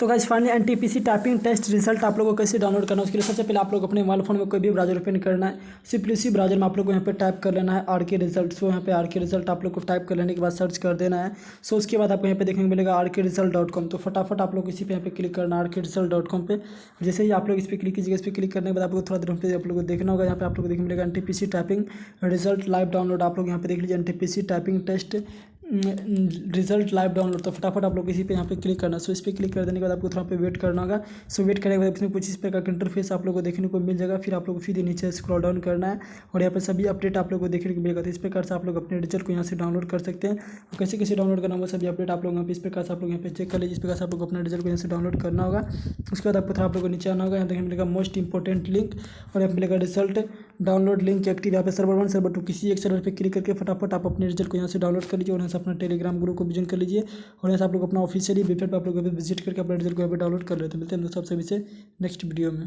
तो guys finally NTPC typing test result आप लोगों को कैसे डाउनलोड करना है उसके लिए सबसे पहले आप लोग अपने मोबाइल फोन में कोई भी ब्राउजर ओपन करना है। सिंपली उसी ब्राउजर में आप लोग को यहाँ पे टाइप कर लेना है आर के रिजल्ट। सो यहाँ पे आर के रिजल्ट आप लोग को टाइप कर लेने के बाद सर्च कर देना है। सो उसके बाद आपको यहाँ पे देखने को मिलेगा RKResult.com। तो फटाफट आप लोग इसी पे यहाँ पे क्लिक करना है RKResult.com पे। जैसे ही आप लोग इस पर क्लिक कीजिएगा, इस पर क्लिक करने के बाद आपको थोड़ा देर पे आप लोग को देखना होगा। यहाँ पे आप लोग को देखने मिलेगा NTPC typing result live download. आप लोग यहाँ पे देख लीजिए NTPC typing test result live download. तो फटाफट आप लोग इसी पे यहाँ पे क्लिक करना। सो इस पर क्लिक कर देने के बाद आपको थोड़ा पे वेट करना होगा। सो वेट करने के बाद इसमें कुछ इस प्रकार का इंटरफेस आप लोग को देखने को मिल जाएगा। फिर आप लोग को सीधे नीचे स्क्रॉल डाउन करना है और यहाँ पे सभी अपडेट आप लोग को देखने को मिलेगा। तो इस प्रकार से आप लोग अपने रिजल्ट को यहाँ से डाउनलोड कर सकते हैं। और कैसे कैसे डाउनलोड करना होगा सभी अपडेट आप लोग यहाँ पे इस प्रकार से आप लोग यहाँ पे चेक कर लीजिए। इस प्रकार से आप लोग अपने रिजल्ट को यहाँ से डाउनलोड करना होगा। उसके बाद आपको थोड़ा आप लोग को नीचे आना होगा। यहाँ देखने मिलेगा मोस्ट इंपॉर्टेंट लिंक और यहाँ पे मिलेगा रिजल्ट डाउनलोड लिंक एक्टिव। यहाँ पे सर्वर 1 सर्वर 2 किसी एक सर्वर पे क्लिक करके फटाफट आप अपने रिजल्ट को यहाँ से डाउनलोड कर लीजिए और यहाँ से अपना टेलीग्राम ग्रुप को ज्वाइन कर लीजिए। और यहाँ से आप लोग अपना ऑफिशियली वेबसाइट पर आप लोग विजिट करके अपना रिजल्ट को यहाँ पे डाउनलोड कर लेते हैं। मिलते हैं दोस्तों आपसे नेक्स्ट वीडियो में।